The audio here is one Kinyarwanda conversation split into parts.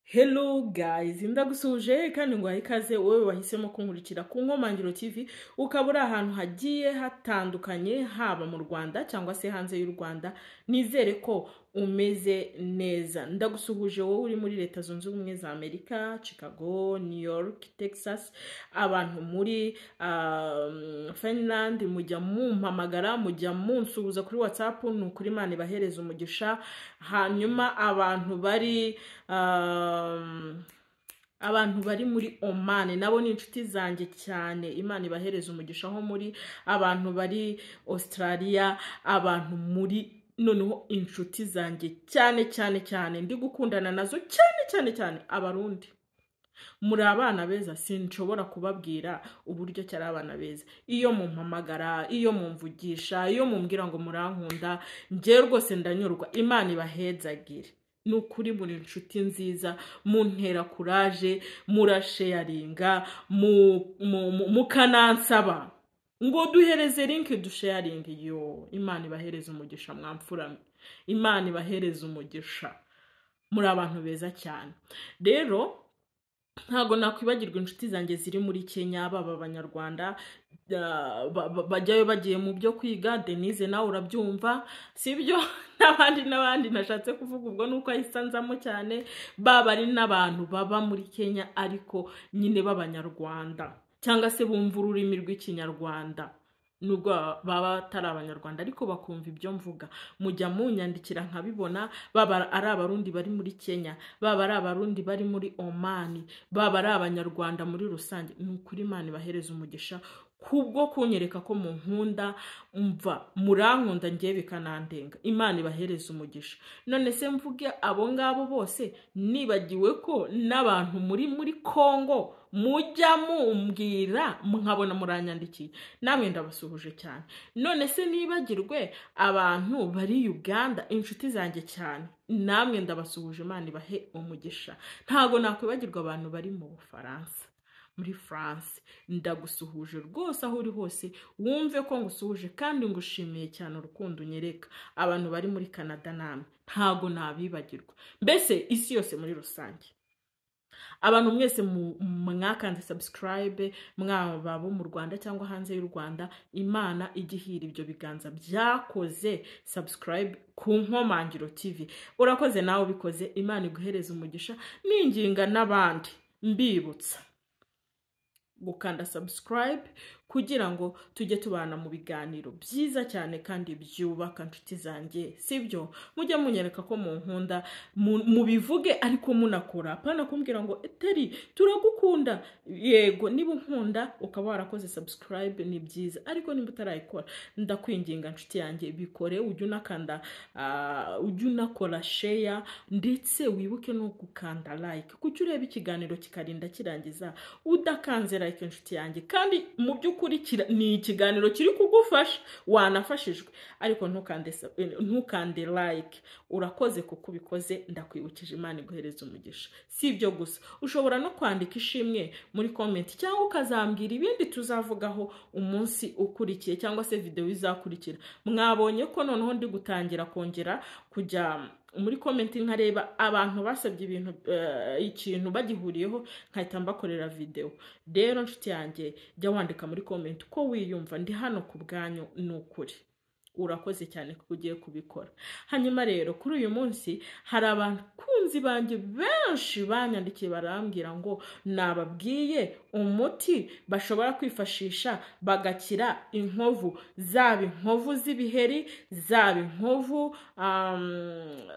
Hello guys, ndagusuje kandi ngo ikaze wowe wahisemo kunkurikira ku Nkomangiro TV ukabura ahantu hagiye hatandukanye haba mu Rwanda cyangwa se hanze y'u Rwanda. Nizere ko umeze neza. Ndagusuhuje wowe uri muri Leta Zunze Ubumwe za Amerika, Chicago, New York, Texas, abantu muri Finland, mujya mumpamagara, mujya munsuhuza kuri WhatsApp, nukuri Imana ibahereza umugisha. Hanyuma abantu bari muri Oman nabo ni inshuti zanjye cyane, Imana ibahereza umugisha. Aho muri abantu bari Australia, abantu muri noneho inshuti zanjye cyane ndi gukundana nazo cyane Abarundi. Muri abana beza, sinshobora kubabwira uburyo cyari abana beza. Iyo mumpamagara, iyo mumvugisha, iyo mumbwira ngo murankunda, ngiye rwose ndanyurwa. Imana ibahezagire. Nukuri muri inshuti nziza, muntera courage, murasharinga, mukanansaba ngo duhereze link dusharing. Yo, Imana ibahereza umugisha mwamfurame. Imana ibahereza umugisha. Muri abantu beza cyane. Rero ntago nakwibagirwa inshuti zanjye ziri muri Kenya, baba abanyarwanda bajyayo bagiye mu byo kwiga. Denise nawe urabyumva sibyo? n'abandi nashatse kuvuga ubwo nuko ahisanzamo cyane. Baba ari n'abantu baba muri Kenya ariko nyine b'abanyarwanda cyangwa se bumva ururimi rw'ikinyarwanda, nubwo baba atari abanyarwanda ariko bakumva ibyo mvuga. Mujya munyandikira nkabibona. Baba ari abarundi bari muri Kenya, baba ari abarundi bari muri Oman, baba ari abanyarwanda muri rusange. Nukuri Imana ibahereza umugisha kubwo kunyereka ko mu nkunda. Umva, murankunda ngiye bikanandenga. Imana ibahereza umugisha. None se mvuge abo ngabo bose nibagiwe ko n'abantu muri Kongo mujya mumbwira nkabona muranyandikiye, namwe ndabasuhuje cyane. None se nibagirwe abantu bari Uganda, inshuti zanjye cyane, namwe ndabasuhuje. Imana ibahe umugisha. Ntago nakwibagirwa abantu bari mu Bufaransa, muri France, ndagusuhuje rwose aho uri hose. Wumve ko ngusuhuje kandi ngushimiye cyane urukundo unyereka. Abantu bari muri Canada namwe ntago nabibagirwa. Mbese isi yose muri rusange, abantu mwese mwakanze subscribe, mwaba bo mu Rwanda cyangwa hanze y'u Rwanda, Imana igihira ibyo biganza byakoze subscribe ku Nkomangiro TV. Urakoze nawe ubikoze. Imana iguhereza umugisha. Ninginga n'abandi mbibutsa gukanda subscribe kugira ngo tujye tubana mu biganiro byiza cyane kandi byubaka inshuti zanjye, sibyo? Mujye munyereka ko mu nkunda, mubivuge ariko munakora. Apana kumbwira ngo eteri turagukunda. Yego, niba unkunda ukaba warakoze subscribe ni byiza, ariko niba utarayikora ndakwinginga inshuti yanjye bikore. Ujye unakanda ujye unakora share ndetse wibuke no gukanda like. Kuki ureba ikiganiro kikarinda kirangiza udakanze like inshuti yanjye? Kandi mu by'ukuri ni ikiganiro kiri kugufasha, wanafashijwe, ariko ntukande like. Urakoze kuko ubikoze, ndakwibukije. Imana iguhereza umugisha. Si ibyo gusa, ushobora no kwandika ishimwe muri comment cyangwa ukazambwira ibindi tuzavugaho umunsi ukurikiye cyangwa se video izakurikira. Mwabonye ko noneho ndi gutangira kongera kujya muri comment nkareba abantu basabye ibintu ikintu bagihuriyeho nkahita mbakorera video. Rero nshuti yanjye, jya wandika muri comment ko wiyumva. Ndi hano ku bwanyu n'ukuri. Urakoze cyane kuko ugiye kubikora. Hanyuma rero kuri uyu munsi hari abakunzi banjye benshi banyandikiye barambwira ngo nababwiye umuti bashobora kwifashisha bagakira inkovu, zaba inkovu z'ibiheri, zaba inkovu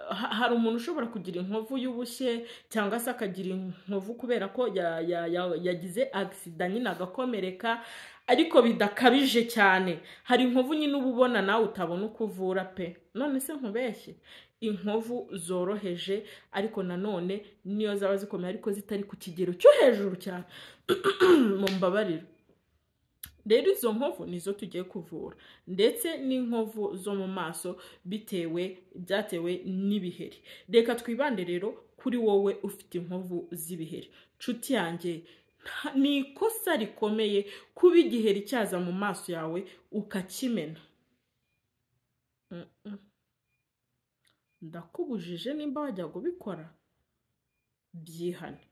hari umuntu ushobora kugira inkovu y'ubushye cyangwa se akagira inkovu kubera ko yagize accident nyine agakomereka ariko bidakabije cyane. Hari inkovu nyine ububona nawe utabona uko uvura pe. None se nkubeshye, inkovu zoroheje ariko nanone niyo zaba zikomeye ariko zitari ku kigero cyo hejuru cyane mumbabarira. Rero izo nkovu nizo tugiye kuvura, ndetse n'inkovu zo mu maso byatewe n'ibiheri. Reka twibande rero kuri wowe ufite inkovu z'ibiheri. Nshuti yanjye, ni ikosa rikomeye kuba igiheri cyaza mu maso yawe ukakimena. Ndakubujije nimba wajya kubikora. byihane,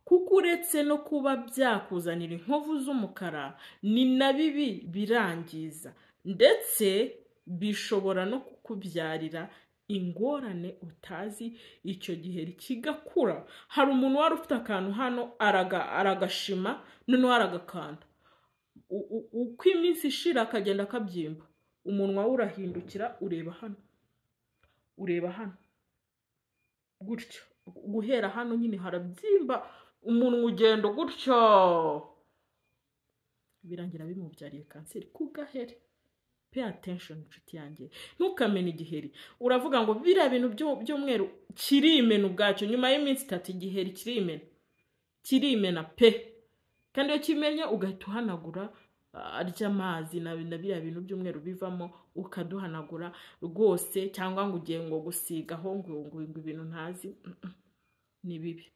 kuko uretse no kuba byakuzanira inkovu z'umukara ni na bibi birangiza, ndetse bishobora no kukubyarira ingorane utazi icyo giheri kigakura. Hari umuntu wari ufite akantu hano aragashima noneho aragakanda, uko iminsi ishira akagenda akabyimba, umunwa we urahindukira ureba hano gutyo, guhera hano nyine harabyimba, umunwa ugenda gutyo, birangira bimubyariye kanseri ku gahere. Pay attention nshuti yanjye, ntukamene igiheri. Uravuga ngo biriya bintu by'umweru kirimena ubwacyo, nyuma y'iminsi 3 igiheri kirimena pe, kandi iyo kimenye ugahita uhanagura arya amazi na biriya bintu by'umweru bivamo ukaduhanagura rwose, cyangwa ngo ugiye ngo gusigaho ngo ibintu ntazi, ni bibi.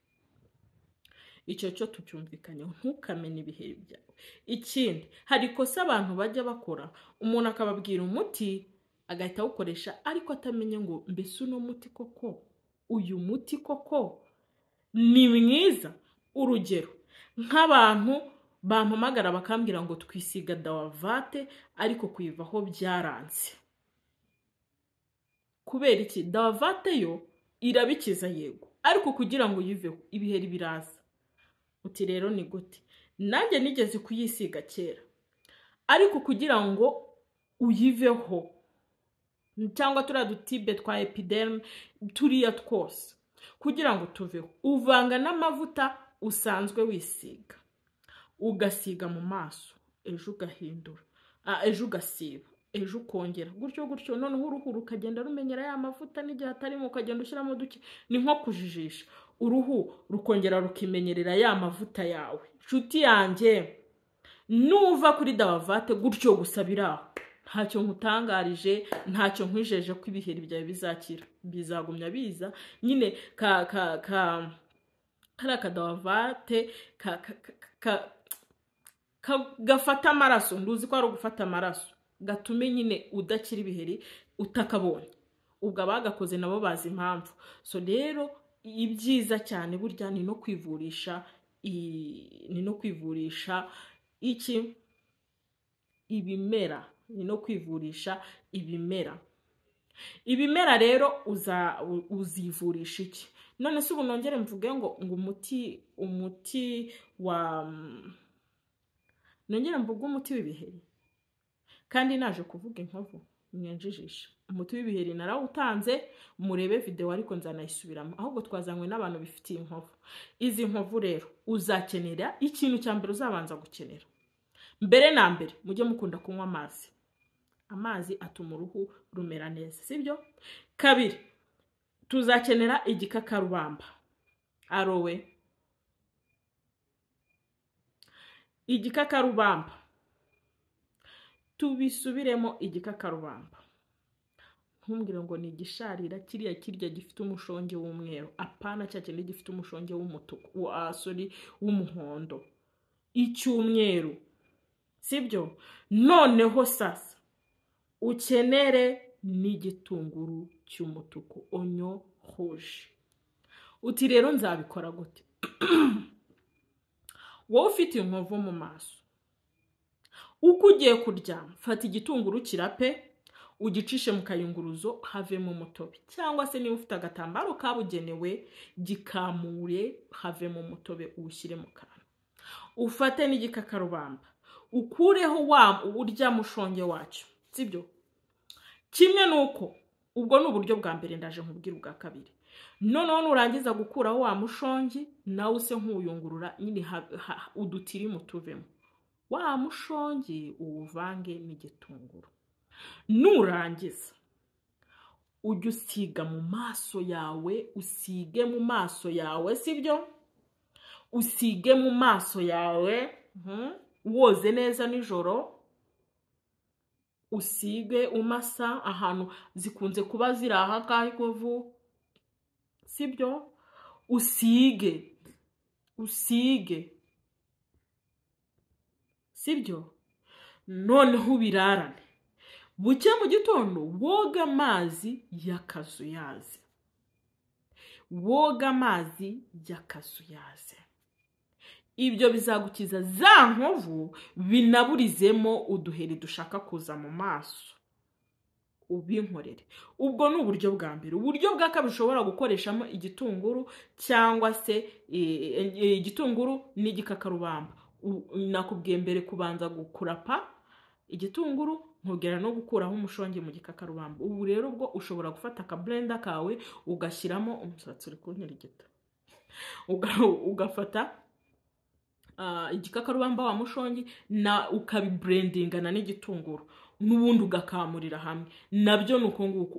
Icyo cyo tucyumvikanye, ntukamene ibiheri byawe. Ikindi, hari ikosa abantu bajya bakora, umuntu akababwira umuti agahita awukoresha ariko atamenye ngo mbese uno muti koko, uyu muti koko ni mwiza. Urugero, nk'abantu bampamagara bakambwira ngo twisiga Dawavate ariko kuyivaho byaranze. Kubera iki? Dawavate yo irabikiza yego, ariko kugira ngo uyiveho ibiheri biraza. Uti rero ni gute? Nanjye nigeze kuyisiga kera, ariko kugira ngo uyiveho, cyangwa turiya dutibe twa epiderme turiya twose, kugira ngo tuveho, uvanga n'amavuta usanzwe wisiga, ugasiga mu maso, ejo ugahindura, ejo ugasiba, ejo ukongera, gutyo noneho uruhu rukagenda rumenyera ya mavuta, n'igihe atarimo ukagenda ushyiramo duke. Ni nko kujijisha uruhu, rukongera rukimenyerera ya mavuta yawe. Nshuti yanjye, nuva kuri Dawavate gutyo gusa biraho, ntacyo nkutangarije, ntacyo nkwijeje ko ibiheri byawe bizakira, bizagumya biza nyine. Kara Dawavate gafata amaraso, nduzi ko ari ugufata amaraso, gatume nyine udakira ibiheri utakabonye. Ubwo abagakoze nabo bazi impamvu. So rero ibyiza cyane burya ni no kwivurisha iki ibimera, ni no kwivurisha ibimera. Ibimera rero uzivurisha iki? None se ubu nongere mvuge ngo umuti w'ibiheri, kandi naje kuvuga inkovu mwenjijisha. Umuti w'ibiheri narawutanze, murebe video ariko nzanayisubiramo, ahubwo twazanywe n'abantu bifitiye inkovu. Izi nkovu rero uzakenera, ikintu cya mbere uzabanza gukenera, mbere na mbere mujye mukunda kunywa amazi. Amazi atuma uruhu rumera neza, sibyo? Kabiri, tuzakenera igikakarubamba, arowe. Igikakarubamba, tubisubiremo, igikakarubamba. Ntumbwire ngo ni igisharira kirya gifite umushonge w'umweru, apana cya kindi gifite umushonge w'umutuku, w'umuhondo, icyumweru, sibyo? Noneho sasa ukenere n'igitunguru cy'umutuku, onyo rouge. Uti rero nzabikora gute? Wowe ufite inkovu mu maso, uko ugiye kuryama, fata igitunguru kirape, ugicishe mu kayunguruzo havemo umutobe, cyangwa se niba ufite agatambaro kabugenewe gikamure havemo umutobe uwushyire mu kanwa. Ufate n'igikakarubamba ukureho urya mushonge wacyo, sibyo? Kimwe nuko, ubwo ni uburyo bwa mbere, ndaje nkubwira ubwa kabiri. Noneho nurangiza gukuraho wa mushongi, nawe use nk'uyungurura nyine udutiri mutuvemo. Wa mushongi uwuvange n'igitunguru. Nurangiza ujye usiga mu maso yawe, usige mu maso yawe, sibyo? Usige mu maso yawe, woze neza nijoro, usige umasa ahantu zikunze kuba ziri aha ngaha inkovu, sibyo? Usige, sibyo? Noneho ubirarane. Bucya mu gitondo woga amazi y'akazuyazi. woga amazi y'akazuyaze. Ibyo bizagukiza za nkovu binaburizemo uduheri dushaka kuza mu maso. Ubinkorere. Ubwo ni uburyo bwa mbere. Uburyo bwa kabiri ushobora gukoreshamo igitunguru cyangwa se igitunguru n'igikakarubamba. Nakubwiye mbere kubanza gukurapa igitunguru nkugera no gukuraho umushongi mu gikakarubamba. Ubu rero ubwo ushobora gufata ka blender kawe ugashyiramo umusatsi uri kunkirigita. Ugafata igikakarubamba wa mushongi na ukabibrandingana n'igitunguru n'ubundi ugakamurira hamwe. Nabyo nuko nguko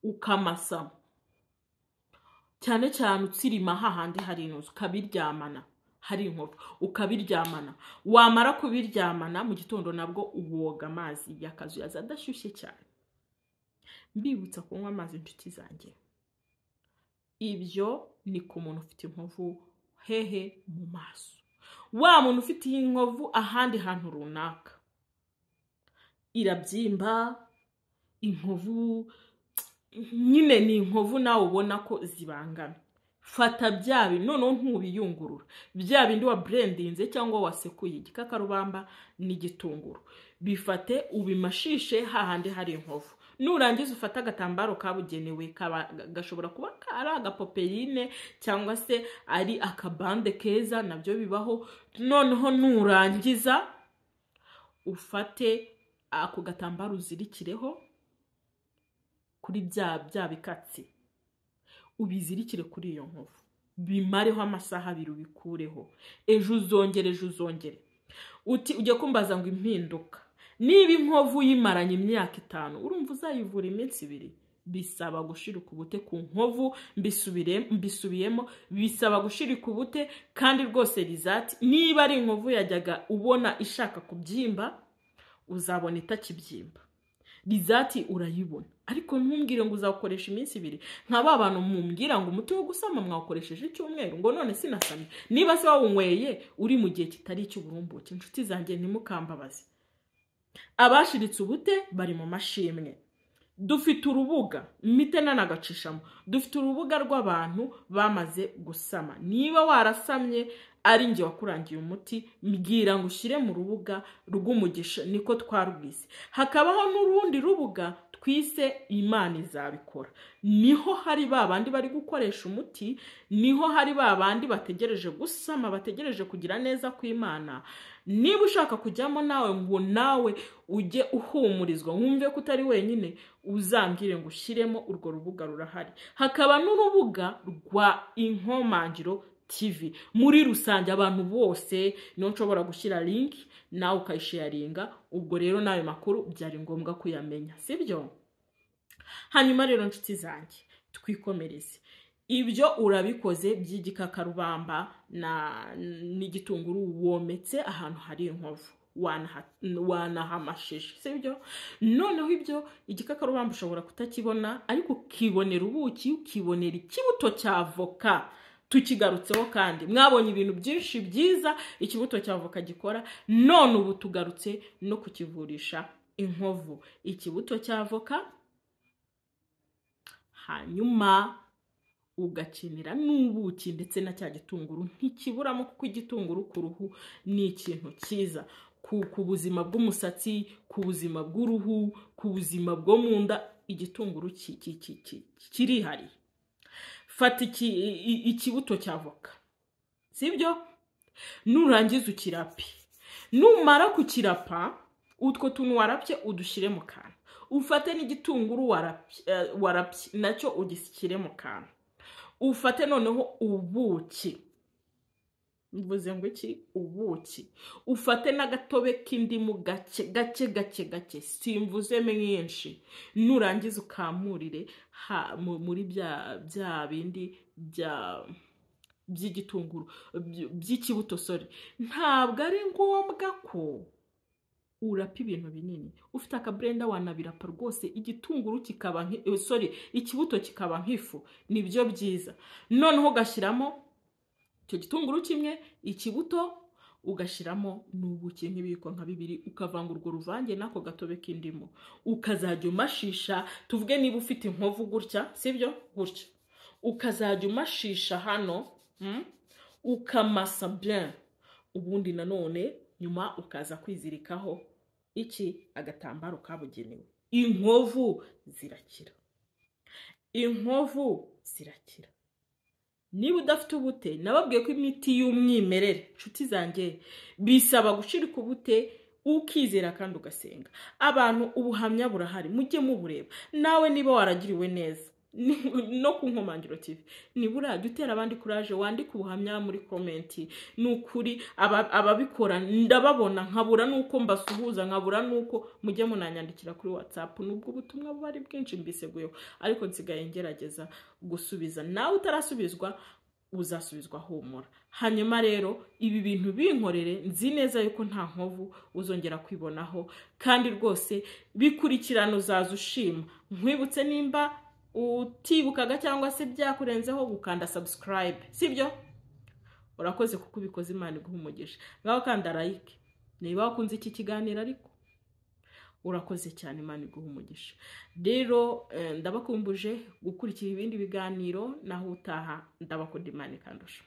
ukamasa cyane cyane utsirima hahandi hari inuzu ukabiryamana hari inkovu ukabiryamana. Wamara kubiryamana mu gitondo nabwo uwoga amazi y'akazuyaze adashyushye cyane. Mbibutsa kunywa amazi inshuti zanjye. Ibyo ni ku muntu ufite inkovu hehe mu maso. Wa muntu ufite inkovu ahandi hantu runaka irabyimba, inkovu nyine ni inkovu nawe ubona ko zibangana. Fata bya bintu noneho ntubiyungurura, bya bindi wa brandinze cyangwa wasekuye igikakarubamba n'igitunguru, bifate ubimashishe hahandi hari inkovu. Nurangiza ufata agatambaro kabugenewe gashobora kuba ari agapoperine cyangwa se ari akabande keza, nabyo bibaho. Noneho nurangiza ufate ako gatambaro uzirikireho kuri bya bikatsi, ubizirikire kuri iyo nkovu, bimareho amasaha 2 ubikureho. Ejo uzongere ujye kumbaza ngo impinduka. Niba inkovu yimaranye imyaka 5 urumva uzayivura iminsi 2. Bisaba gushirika ubute ku nkovu. Mbisubiyemo, bisaba gushirika ubute kandi rwose rizati. Niba ari inkovu yajyaga ubona ishaka kubyimba, uzabona itakibyimba. Rizati urayibona, ariko ntumbwire ngo uzakoresha iminsi 2 nka abantu mumbwira ngo umuti wo gusama mwakoresheje icyumweru ngo none sinasamye. Niba se wawunyweye uri mu gihe kitari cy'uburumbuke, inshuti zanjye ntimukambabaze. Abashiritse ubute bari mu mashimwe. Dufite urubuga mitena nagacishamo. Dufite urubuga rw'abantu bamaze gusama. Niba warasamye ari nge wakurangiye umuti, mbwira ngo ushyire mu rubuga rw'umugisha, niko twarwise. Hakabaho n'urundi rubuga twise Imana izabikora. Niho hari babandi bari gukoresha umuti, niho hari babandi bategereje gusama, bategereje kugira neza kw'Imana. Niba ushaka kujyamo nawe ngo nawe ujye uhumurizwa, wumve ko utari wenyine, uzambwire ngo ushyiremo urwo rubuga rurahari. Hakaba n'urubuga rwa Inkomangiro TV. Muri rusange abantu bose niho nshobora gushyira link nawe ukayisharinga. Ubwo rero nayo makuru byari ngombwa kuyamenya, sibyo? Hanyuma rero inshuti zanjye twikomereze. Ibyo urabikoze by'igikakarubamba n'igitunguru wometse ahantu hari inkovu, wanahamashije, sibyo? Noneho ibyo igikakarubamba ushobora kutakibona, ariko ukibonera ubuki, ukibonera ikibuto cya avoka. Tukigarutseho kandi mwabonye ibintu byinshi byiza ikibuto cya avoka gikora. None ubu tugarutse no kukivurisha inkovu. Ikibuto cya avoka, hanyuma ugakenera n'ubuki ndetse na cya gitunguru ntikiburamo, kuko igitunguru ku ruhu ni ikintu cyiza ku buzima bw'umusatsi, ku buzima bw'uruhu, ku buzima bwo mu nda. Igitunguru kirihariye. Fata ikibuto cya avoka, sibyo? Nurangiza ukirape. Numara kukirapa, utwo tuntu warapye udushyire mu kantu. Ufate n'igitunguru warapye nacyo ugishyire mu kantu. Ufate noneho ubuki. Mvuze ngo iki? Ubuki. Ufate n'agatobe k'indimu gake, simvuze mwinshi. Nurangiza ukamurire muri bya bindi by'igitunguru by'ikibuto, sorry. Ntabwo ari ngombwa ko urapa ibintu binini. Ufite akablender wanabirapa rwose, igitunguru kikaba ikibuto kikaba nk'ifu, nibyo byiza. Noneho ugashyiramo icyo gitunguru kimwe, ikibuto, ugashyiramo n'ubuki nk'ibiyiko nka 2 ukavanga urwo ruvange n'ako gatobe k'indimu ukazajya umashisha. Tuvuge niba ufite inkovu gutya, sibyo, gutya ukazajya umashisha hano, ukamasa bien, ubundi nanone nyuma ukaza kwizirikaho agatambaro kabugenewe. Inkovu zirakira, inkovu zirakira. Niba udafite ubute, nababwiye ko imiti y'umwimerere nshuti zanjye bisaba gushirika ubute ukizera kandi ugasenga. Abantu ubuhamya burahari, mujye mubureba. Nawe niba waragiriwe neza no ku Nkomangiro TV, nibura jya utera abandi courage, wandika ubuhamya muri comment. Nukuri ababikora ndababona, nkabura nuko mbasuhuza, nkabura nuko mujye munanyandikira kuri WhatsApp. Nubwo ubutumwa bari bwinshi mbiseguyeho, ariko nsigaye ngerageza gusubiza. Nawe utarasubizwa uzasubizwa, humura. Hanyuma rero ibi bintu binkorere, nzi neza yuko nta nkovu uzongera kwibonaho, kandi rwose bikurikirana uzaza ushima. Nkwibutse nimba utibukaga cyangwa se byakurenzeho gukanda subscribe, sibyo? Urakoze kuko ubikoze, Imana iguha umugisha. Ngaho kanda like niba wakunze iki kiganiro, ariko urakoze cyane, Imana iguha umugisha. Rero ndabakumbuje gukurikira ibindi biganiro, naho utaha ndabakunda, Imana ikandusha.